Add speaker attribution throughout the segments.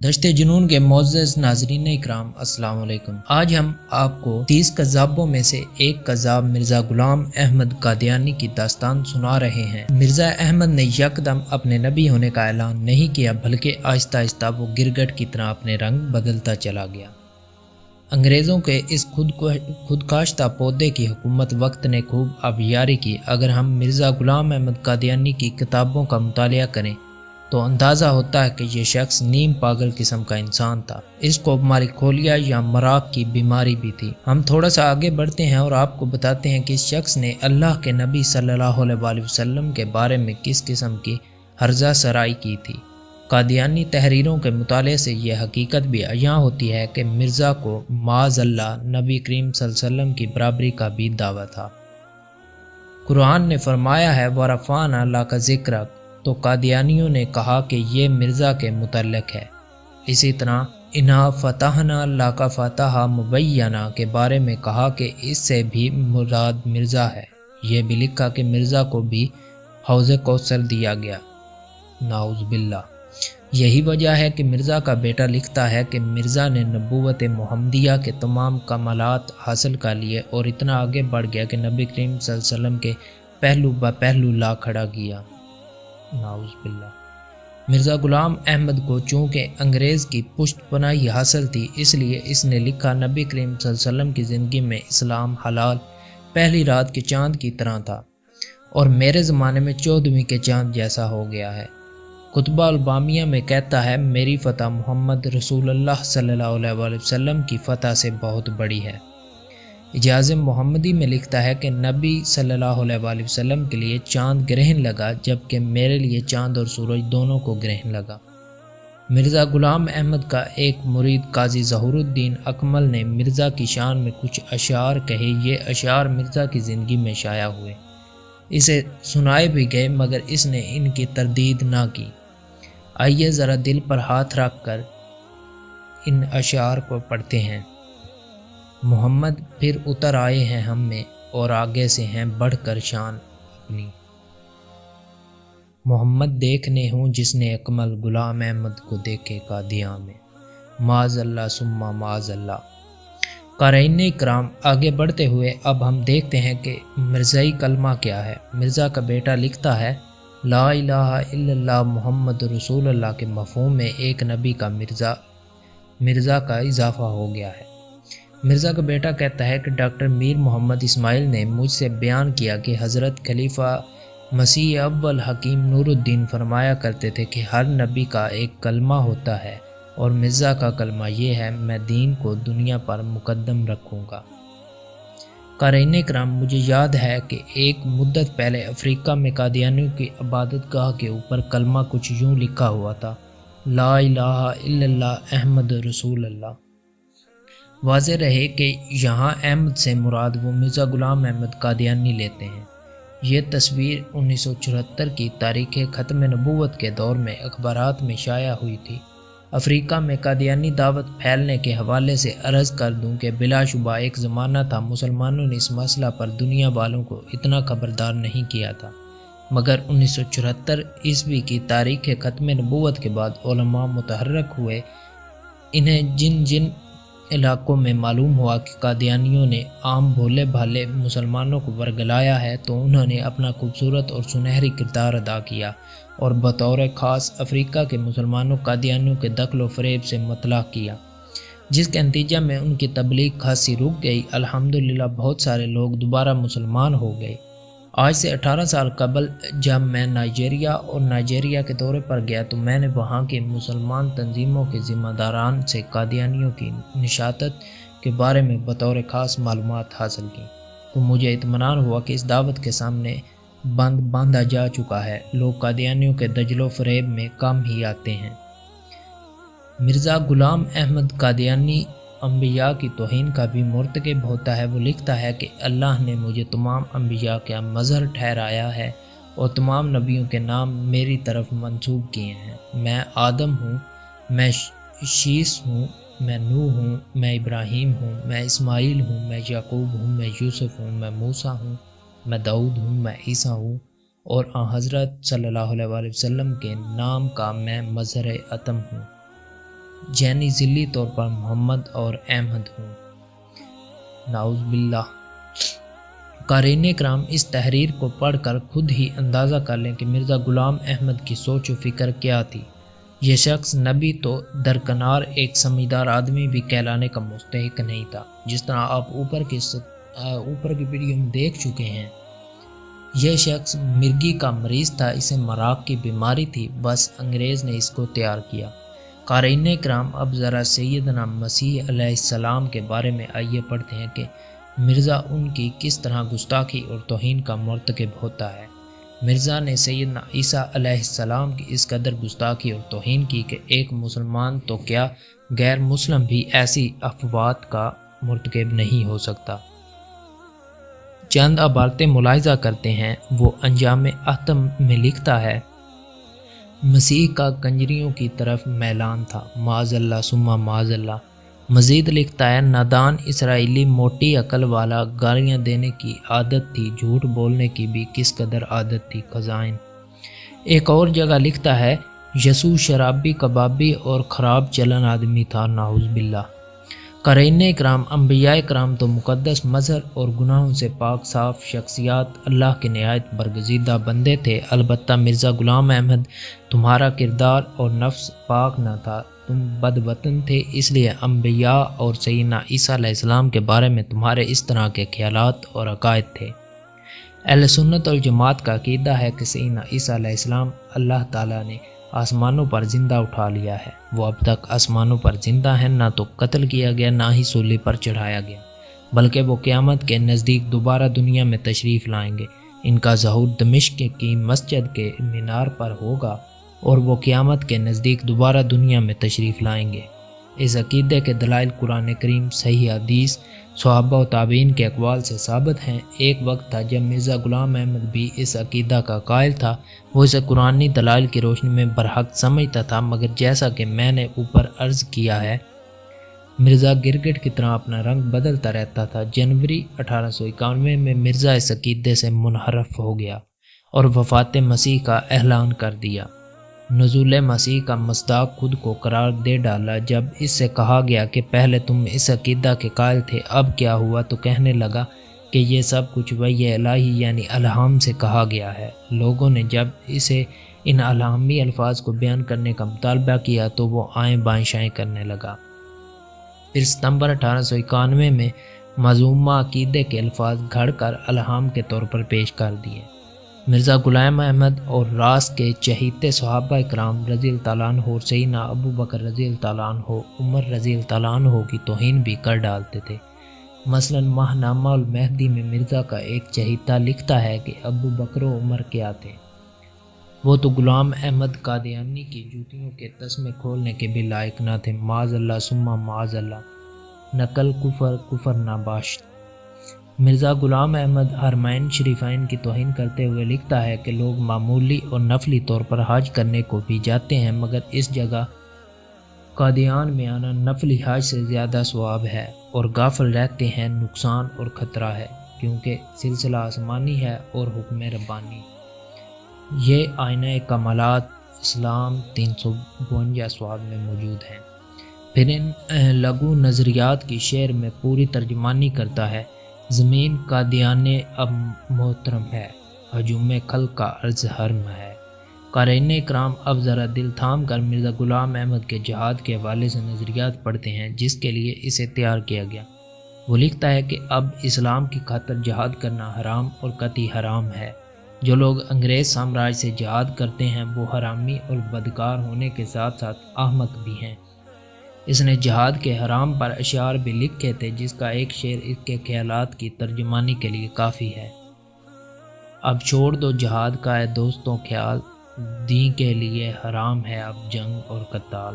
Speaker 1: دشت جنون کے معزز ناظرین اکرام، السلام علیکم۔ آج ہم آپ کو 30 قذابوں میں سے ایک قذاب مرزا غلام احمد قادیانی کی داستان سنا رہے ہیں۔ مرزا احمد نے یکدم اپنے نبی ہونے کا اعلان نہیں کیا، بلکہ آہستہ آہستہ وہ گرگٹ کی طرح اپنے رنگ بدلتا چلا گیا۔ انگریزوں کے اس خودکاشتہ پودے کی حکومت وقت نے خوب آبیاری کی۔ اگر ہم مرزا غلام احمد قادیانی کی کتابوں کا مطالعہ کریں تو اندازہ ہوتا ہے کہ یہ شخص نیم پاگل قسم کا انسان تھا۔ اس کو مالیکولیا یا مراق کی بیماری بھی تھی۔ ہم تھوڑا سا آگے بڑھتے ہیں اور آپ کو بتاتے ہیں کہ اس شخص نے اللہ کے نبی صلی اللہ علیہ وسلم کے بارے میں کس قسم کی ہرزہ سرائی کی تھی۔ قادیانی تحریروں کے مطالعے سے یہ حقیقت بھی عیاں ہوتی ہے کہ مرزا کو معاذ اللہ نبی کریم صلی اللہ علیہ وسلم کی برابری کا بھی دعویٰ تھا۔ قرآن نے فرمایا ہے وَرَفَعْنَا لَكَ ذِكْرَكَ، تو قادیانیوں نے کہا کہ یہ مرزا کے متعلق ہے۔ اسی طرح اِنَّا فَتَحْنَا لَكَ فَتْحًا مُبِينًا کے بارے میں کہا کہ اس سے بھی مراد مرزا ہے۔ یہ بھی لکھا کہ مرزا کو بھی حوض کوثر دیا گیا، نعوذ باللہ۔ یہی وجہ ہے کہ مرزا کا بیٹا لکھتا ہے کہ مرزا نے نبوت محمدیہ کے تمام کمالات حاصل کر لیے اور اتنا آگے بڑھ گیا کہ نبی کریم صلی اللہ علیہ وسلم کے پہلو بہ پہلو لا کھڑا کیا، نعوذ باللہ۔ مرزا غلام احمد کو چونکہ انگریز کی پشت پناہی حاصل تھی، اس لیے اس نے لکھا نبی کریم صلی اللہ علیہ وسلم کی زندگی میں اسلام حلال پہلی رات کے چاند کی طرح تھا اور میرے زمانے میں 14ویں کے چاند جیسا ہو گیا ہے۔ خطبہ البامیہ میں کہتا ہے میری فتح محمد رسول اللہ صلی اللہ علیہ وسلم کی فتح سے بہت بڑی ہے۔ اعجاز محمدی میں لکھتا ہے کہ نبی صلی اللہ علیہ وسلم کے لیے چاند گرہن لگا، جبکہ میرے لیے چاند اور سورج دونوں کو گرہن لگا۔ مرزا غلام احمد کا ایک مرید قاضی ظہور الدین اکمل نے مرزا کی شان میں کچھ اشعار کہے۔ یہ اشعار مرزا کی زندگی میں شائع ہوئے، اسے سنائے بھی گئے، مگر اس نے ان کی تردید نہ کی۔ آئیے ذرا دل پر ہاتھ رکھ کر ان اشعار کو پڑھتے ہیں۔ محمد پھر اتر آئے ہیں ہم میں اور آگے سے ہیں بڑھ کر شان اپنی۔ محمد دیکھنے ہوں جس نے اکمل غلام احمد کو دیکھے قادیاں میں، معاذ اللہ ثم معاذ اللہ۔ قارئین اکرام، آگے بڑھتے ہوئے اب ہم دیکھتے ہیں کہ مرزائی کلمہ کیا ہے۔ مرزا کا بیٹا لکھتا ہے لا الہ الا اللہ محمد رسول اللہ کے مفہوم میں ایک نبی کا مرزا کا اضافہ ہو گیا ہے۔ مرزا کا بیٹا کہتا ہے کہ ڈاکٹر میر محمد اسماعیل نے مجھ سے بیان کیا کہ حضرت خلیفہ مسیح اول حکیم نور الدین فرمایا کرتے تھے کہ ہر نبی کا ایک کلمہ ہوتا ہے اور مرزا کا کلمہ یہ ہے میں دین کو دنیا پر مقدم رکھوں گا۔ قارئین اکرام، مجھے یاد ہے کہ ایک مدت پہلے افریقہ میں قادیانیوں کی عبادت گاہ کے اوپر کلمہ کچھ یوں لکھا ہوا تھا لا الہ الا اللہ احمد رسول اللہ۔ واضح رہے کہ یہاں احمد سے مراد وہ مرزا غلام احمد قادیانی لیتے ہیں۔ یہ تصویر 1974 کی تاریخ ختم نبوت کے دور میں اخبارات میں شائع ہوئی تھی۔ افریقہ میں قادیانی دعوت پھیلنے کے حوالے سے عرض کر دوں کہ بلا شبہ ایک زمانہ تھا مسلمانوں نے اس مسئلہ پر دنیا والوں کو اتنا خبردار نہیں کیا تھا، مگر 1974 عیسوی کی تاریخ ختم نبوت کے بعد علماء متحرک ہوئے۔ انہیں جن جن علاقوں میں معلوم ہوا کہ قادیانیوں نے عام بھولے بھالے مسلمانوں کو ورگلایا ہے تو انہوں نے اپنا خوبصورت اور سنہری کردار ادا کیا اور بطور خاص افریقہ کے مسلمانوں قادیانیوں کے دخل و فریب سے مطلع کیا، جس کے نتیجہ میں ان کی تبلیغ خاصی رک گئی۔ الحمدللہ بہت سارے لوگ دوبارہ مسلمان ہو گئے۔ آج سے 18 سال قبل جب میں نائجیریا کے دورے پر گیا تو میں نے وہاں کی مسلمان تنظیموں کے ذمہ داران سے قادیانیوں کی نشاطت کے بارے میں بطور خاص معلومات حاصل کی، تو مجھے اطمینان ہوا کہ اس دعوت کے سامنے بند باندھا جا چکا ہے۔ لوگ قادیانیوں کے دجل و فریب میں کم ہی آتے ہیں۔ مرزا غلام احمد قادیانی انبیاء کی توہین کا بھی مرتکب ہوتا ہے۔ وہ لکھتا ہے کہ اللہ نے مجھے تمام انبیاء کا مظہر ٹھہرایا ہے اور تمام نبیوں کے نام میری طرف منسوب کیے ہیں۔ میں آدم ہوں، میں شیس ہوں، میں نوح ہوں، میں ابراہیم ہوں، میں اسماعیل ہوں، میں یعقوب ہوں، میں یوسف ہوں، میں موسیٰ ہوں، میں داؤد ہوں، میں عیسیٰ ہوں اور آن حضرت صلی اللہ علیہ وسلم کے نام کا میں مظہر اتم ہوں۔ جینی ذلی طور پر محمد اور احمد ہوں۔ نعوذ باللہ۔ قارئین کرام اس تحریر کو پڑھ کر خود ہی اندازہ کر لیں کہ مرزا غلام احمد کی سوچ و فکر کیا تھی۔ یہ شخص نبی تو درکنار ایک سمجھدار آدمی بھی کہلانے کا مستحق نہیں تھا۔ جس طرح آپ اوپر کی ویڈیو میں دیکھ چکے ہیں، یہ شخص مرگی کا مریض تھا، اسے مراق کی بیماری تھی، بس انگریز نے اس کو تیار کیا۔ قارئین کرام اب ذرا سیدنا مسیح علیہ السلام کے بارے میں آئیے پڑھتے ہیں کہ مرزا ان کی کس طرح گستاخی اور توہین کا مرتکب ہوتا ہے۔ مرزا نے سیدنا عیسیٰ علیہ السلام کی اس قدر گستاخی اور توہین کی کہ ایک مسلمان تو کیا غیر مسلم بھی ایسی افوات کا مرتکب نہیں ہو سکتا۔ چند عبارتیں ملاحظہ کرتے ہیں۔ وہ انجام حتم میں لکھتا ہے، مسیح کا کنجریوں کی طرف میلان تھا، معاذ اللہ ثم معاذ اللہ۔ مزید لکھتا ہے، نادان اسرائیلی موٹی عقل والا، گالیاں دینے کی عادت تھی، جھوٹ بولنے کی بھی کس قدر عادت تھی، خزائن۔ ایک اور جگہ لکھتا ہے، یسوع شرابی، کبابی اور خراب چلن آدمی تھا، نعوذ باللہ۔ قارئین کرام، انبیاء کرام تو مقدس مظہر اور گناہوں سے پاک صاف شخصیات، اللہ کے نہایت برگزیدہ بندے تھے، البتہ مرزا غلام احمد، تمہارا کردار اور نفس پاک نہ تھا، تم بدوطن تھے، اس لیے انبیاء اور سیدنا عیسیٰ علیہ السلام کے بارے میں تمہارے اس طرح کے خیالات اور عقائد تھے۔ اہل سنت والجماعت کا عقیدہ ہے کہ سیدنا عیسیٰ علیہ السلام اللہ تعالیٰ نے آسمانوں پر زندہ اٹھا لیا ہے۔ وہ اب تک آسمانوں پر زندہ ہیں، نہ تو قتل کیا گیا، نہ ہی سولی پر چڑھایا گیا، بلکہ وہ قیامت کے نزدیک دوبارہ دنیا میں تشریف لائیں گے۔ ان کا ظہور دمشق کی مسجد کے مینار پر ہوگا اور وہ قیامت کے نزدیک دوبارہ دنیا میں تشریف لائیں گے۔ اس عقیدے کے دلائل قرآن کریم، صحیح حدیث، صحابہ و تابعین کے اقوال سے ثابت ہیں۔ ایک وقت تھا جب مرزا غلام احمد بھی اس عقیدہ کا قائل تھا، وہ اسے قرآنی دلائل کی روشنی میں برحق سمجھتا تھا، مگر جیسا کہ میں نے اوپر عرض کیا ہے، مرزا گرگٹ کی طرح اپنا رنگ بدلتا رہتا تھا۔ جنوری 1891 میں مرزا اس عقیدے سے منحرف ہو گیا اور وفات مسیح کا اعلان کر دیا۔ نزول مسیح کا مصداق خود کو قرار دے ڈالا۔ جب اس سے کہا گیا کہ پہلے تم اس عقیدہ کے قائل تھے، اب کیا ہوا، تو کہنے لگا کہ یہ سب کچھ وحی الہی یعنی الہام سے کہا گیا ہے۔ لوگوں نے جب اسے ان الہامی الفاظ کو بیان کرنے کا مطالبہ کیا تو وہ آئیں بائیں شائیں کرنے لگا۔ پھر ستمبر 1891 میں مذمومہ عقیدے کے الفاظ گھڑ کر الہام کے طور پر پیش کر دیے۔ مرزا غلام احمد اور راس کے چہیتے صحابہ کرام رضی اللہ تعالیٰ عنہ اور سیدنا ابو بکر رضی اللہ تعالیٰ عنہ، عمر رضی اللہ تعالیٰ عنہ کی توہین بھی کر ڈالتے تھے۔ مثلاً ماہنامہ المہدی میں مرزا کا ایک چہیتا لکھتا ہے کہ ابو بکر و عمر کیا تھے، وہ تو غلام احمد قادیانی کی جوتیوں کے تسمے کھولنے کے بھی لائق نہ تھے، معاذ اللہ ثم معاذ اللہ۔ نقل کفر ناباشت۔ مرزا غلام احمد حرمین شریفین کی توہین کرتے ہوئے لکھتا ہے کہ لوگ معمولی اور نفلی طور پر حج کرنے کو بھی جاتے ہیں، مگر اس جگہ قادیان میں آنا نفلی حج سے زیادہ ثواب ہے، اور غافل رہتے ہیں، نقصان اور خطرہ ہے، کیونکہ سلسلہ آسمانی ہے اور حکم ربانی۔ یہ آئینہ کمالات اسلام 352 ثواب میں موجود ہیں۔ پھر ان لغو نظریات کی شعر میں پوری ترجمانی کرتا ہے، زمین قادیان اب محترم ہے، ہجوم خلق کا عرض حرم ہے۔ قارئین کرام اب ذرا دل تھام کر مرزا غلام احمد کے جہاد کے حوالے سے نظریات پڑھتے ہیں جس کے لیے اسے تیار کیا گیا۔ وہ لکھتا ہے کہ اب اسلام کی خاطر جہاد کرنا حرام اور قطعی حرام ہے۔ جو لوگ انگریز سامراج سے جہاد کرتے ہیں وہ حرامی اور بدکار ہونے کے ساتھ ساتھ احمق بھی ہیں۔ اس نے جہاد کے حرام پر اشعار بھی لکھے تھے، جس کا ایک شعر اس کے خیالات کی ترجمانی کے لیے کافی ہے۔ اب چھوڑ دو جہاد کا اے دوستوں خیال، دین کے لیے حرام ہے اب جنگ اور قتال۔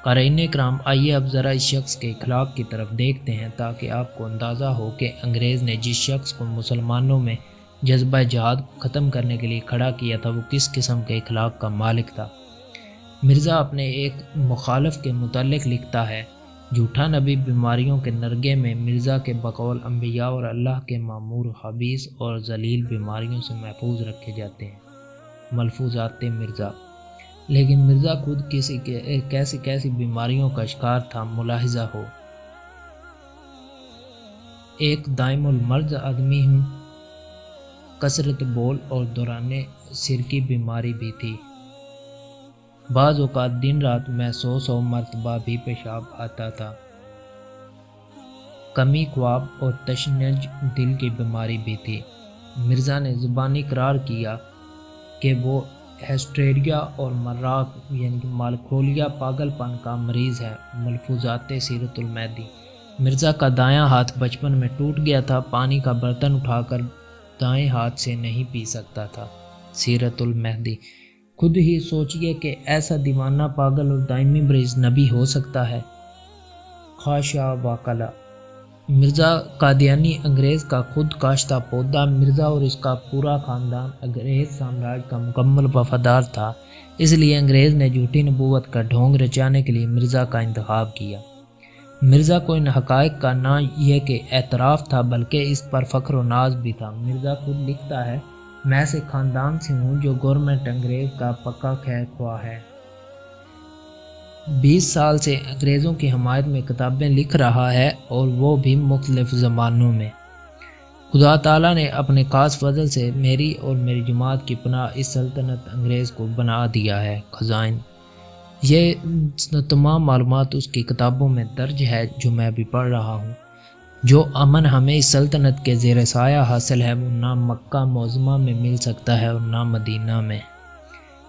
Speaker 1: قارئین کرام، آئیے اب ذرا اس شخص کے اخلاق کی طرف دیکھتے ہیں تاکہ آپ کو اندازہ ہو کہ انگریز نے جس شخص کو مسلمانوں میں جذبہ جہاد کو ختم کرنے کے لیے کھڑا کیا تھا وہ کس قسم کے اخلاق کا مالک تھا۔ مرزا اپنے ایک مخالف کے متعلق لکھتا ہے، جھوٹا نبی بیماریوں کے نرگے میں مرزا کے بقول انبیاء اور اللہ کے مامور خبیث اور ذلیل بیماریوں سے محفوظ رکھے جاتے ہیں۔ ملفوظات مرزا۔ لیکن مرزا خود کیسی بیماریوں کا شکار تھا ملاحظہ ہو۔ ایک دائم المرض آدمی ہوں، کثرت بول اور دوران سر کی بیماری بھی تھی۔ بعض اوقات دن رات میں 100 مرتبہ بھی پیشاب آتا تھا۔ کمی خواب اور تشنج دل کی بیماری بھی تھی۔ مرزا نے زبانی اقرار کیا کہ وہ ہسٹیریا اور مراک مالکولیا پاگل پن کا مریض ہے۔ ملفوظات سیرت المہدی۔ مرزا کا دایاں ہاتھ بچپن میں ٹوٹ گیا تھا، پانی کا برتن اٹھا کر دائیں ہاتھ سے نہیں پی سکتا تھا۔ سیرت المہدی۔ خود ہی سوچئے کہ ایسا دیوانہ، پاگل اور دائمی مریض نبی ہو سکتا ہے؟ خاشع وکلا۔ مرزا قادیانی انگریز کا خود کاشتہ پودا، مرزا اور اس کا پورا خاندان انگریز سامراج کا مکمل وفادار تھا، اس لیے انگریز نے جھوٹی نبوت کا ڈھونگ رچانے کے لیے مرزا کا انتخاب کیا۔ مرزا کو ان حقائق کا نہ یہ کہ اعتراف تھا بلکہ اس پر فخر و ناز بھی تھا۔ مرزا خود لکھتا ہے، میں ایسے خاندان سے ہوں جو گورنمنٹ انگریز کا پکا خیر خواہ ہے۔ 20 سال سے انگریزوں کی حمایت میں کتابیں لکھ رہا ہے اور وہ بھی مختلف زبانوں میں۔ خدا تعالیٰ نے اپنے خاص فضل سے میری اور میری جماعت کی پناہ اس سلطنت انگریز کو بنا دیا ہے۔ خزائن۔ یہ تمام معلومات اس کی کتابوں میں درج ہے جو میں ابھی پڑھ رہا ہوں۔ جو امن ہمیں اس سلطنت کے زیر سایہ حاصل ہے وہ نہ مکہ معظمہ میں مل سکتا ہے اور نہ مدینہ میں۔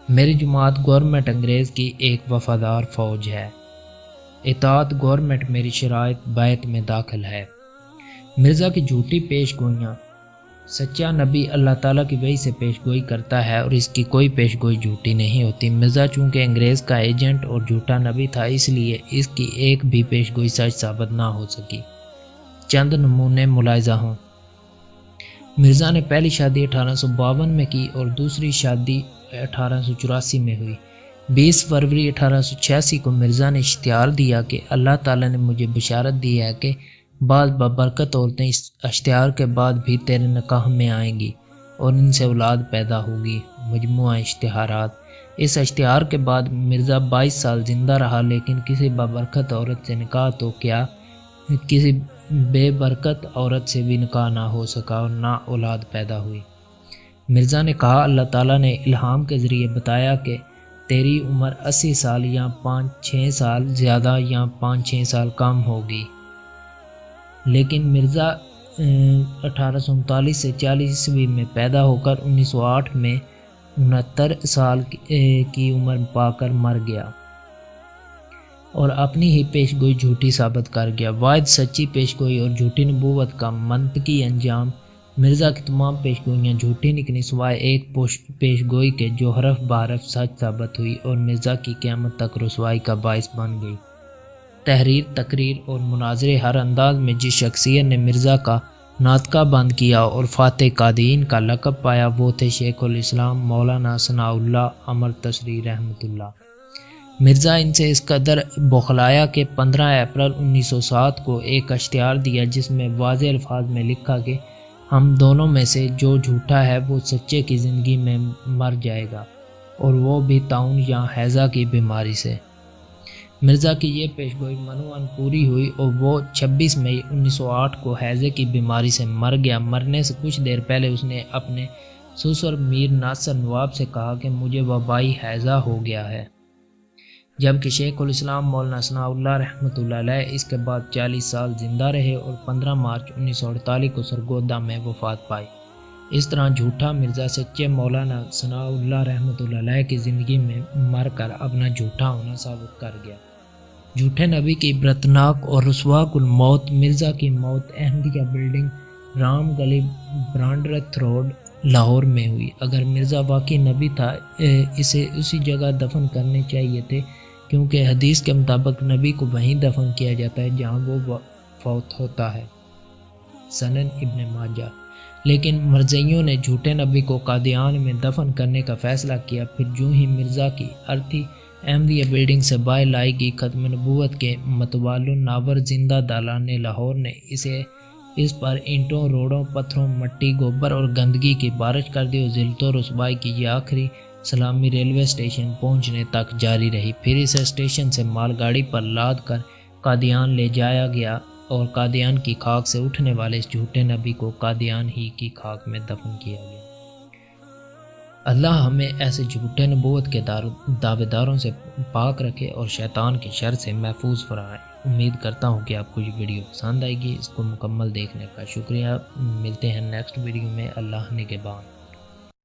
Speaker 1: میری جماعت گورنمنٹ انگریز کی ایک وفادار فوج ہے۔ اطاعت گورنمنٹ میری شرائط بیعت میں داخل ہے۔ مرزا کی جھوٹی پیش گوئیاں۔ سچا نبی اللہ تعالیٰ کی وحی سے پیش گوئی کرتا ہے اور اس کی کوئی پیش گوئی جھوٹی نہیں ہوتی۔ مرزا چونکہ انگریز کا ایجنٹ اور جھوٹا نبی تھا، اس لیے اس کی ایک بھی پیش گوئی سچ ثابت نہ ہو سکی۔ چند نمونے ملاحظہ ہوں۔ مرزا نے پہلی شادی 1852 میں کی اور دوسری شادی 1884 میں ہوئی۔ 20 فروری 1886 کو مرزا نے اشتہار دیا کہ اللہ تعالیٰ نے مجھے بشارت دی ہے کہ بعض بابرکت عورتیں اس اشتہار کے بعد بھی تیرے نکاح میں آئیں گی اور ان سے اولاد پیدا ہوگی۔ مجموعہ اشتہارات۔ اس اشتہار کے بعد مرزا 22 سال زندہ رہا، لیکن کسی بابرکت عورت سے نکاح تو کیا، کسی بے برکت عورت سے بھی نکاح نہ ہو سکا اور نہ اولاد پیدا ہوئی۔ مرزا نے کہا، اللہ تعالیٰ نے الہام کے ذریعے بتایا کہ تیری عمر 80 سال یا 5-6 سال زیادہ یا 5-6 سال کم ہوگی۔ لیکن مرزا 1839 سے 40 عیسوی میں پیدا ہو کر 1908 میں 69 سال کی عمر پا کر مر گیا اور اپنی ہی پیش گوئی جھوٹی ثابت کر گیا۔ واحد سچی پیش گوئی اور جھوٹی نبوت کا منطقی انجام۔ مرزا کی تمام پیش گوئیاں جھوٹی نکلی سوائے ایک پیش گوئی کے جو حرف بحرف سچ ثابت ہوئی اور مرزا کی قیامت تک رسوائی کا باعث بن گئی۔ تحریر، تقریر اور مناظرے۔ ہر انداز میں جس شخصیت نے مرزا کا ناطقہ بند کیا اور فاتح قادیین کا لقب پایا وہ تھے شیخ الاسلام مولانا ثناء اللہ امر تشریح رحمۃ اللہ۔ مرزا ان سے اس قدر بوخلایا کہ 15 اپریل 1907 کو ایک اشتہار دیا جس میں واضح الفاظ میں لکھا کہ ہم دونوں میں سے جو جھوٹا ہے وہ سچے کی زندگی میں مر جائے گا، اور وہ بھی طاعون یا ہیضہ کی بیماری سے۔ مرزا کی یہ پیش گوئی منوعاً پوری ہوئی اور وہ 26 مئی 1908 کو ہیضے کی بیماری سے مر گیا۔ مرنے سے کچھ دیر پہلے اس نے اپنے سسر میر ناصر نواب سے کہا کہ مجھے وبائی ہیضہ ہو گیا ہے، جبکہ شیخ الاسلام مولانا ثناء اللہ رحمۃ اللہ علیہ اس کے بعد 40 سال زندہ رہے اور 15 مارچ 1948 کو سرگودا میں وفات پائی۔ اس طرح جھوٹا مرزا سچے مولانا ثناء اللہ رحمۃ اللہ علیہ کی زندگی میں مر کر اپنا جھوٹا ہونا ثابت کر گیا۔ جھوٹے نبی کی عبرتناک اور رسوا کن موت۔ مرزا کی موت احمدیہ بلڈنگ، رام گلی، برانڈرتھ روڈ، لاہور میں ہوئی۔ اگر مرزا واقعی نبی تھا اسے اسی جگہ دفن کرنے چاہیے تھے، کیونکہ حدیث کے مطابق نبی کو وہیں دفن کیا جاتا ہے جہاں وہ فوت ہوتا ہے۔ سنن ابن ماجہ۔ لیکن مرزائیوں نے جھوٹے نبی کو قادیان میں دفن کرنے کا فیصلہ کیا۔ پھر جوں ہی مرزا کی ارتھی احمدیہ بلڈنگ سے باہر لائی گئی، ختم نبوت کے متوالو ناور زندہ دالان لاہور نے اس پر اینٹوں، روڑوں، پتھروں، مٹی، گوبر اور گندگی کی بارش کر دی اور ذلت و رسوائی کی یہ آخری سلامی ریلوے اسٹیشن پہنچنے تک جاری رہی۔ پھر اسے اسٹیشن سے مال گاڑی پر لاد کر قادیان لے جایا گیا اور قادیان کی خاک سے اٹھنے والے اس جھوٹے نبی کو قادیان ہی کی خاک میں دفن کیا گیا۔ اللہ ہمیں ایسے جھوٹے نبوت کے دعوے داروں سے پاک رکھے اور شیطان کی شر سے محفوظ فرمائے۔ امید کرتا ہوں کہ آپ کو یہ ویڈیو پسند آئے گی۔ اس کو مکمل دیکھنے کا شکریہ۔ ملتے ہیں نیکسٹ ویڈیو میں۔ اللہ نگہبان۔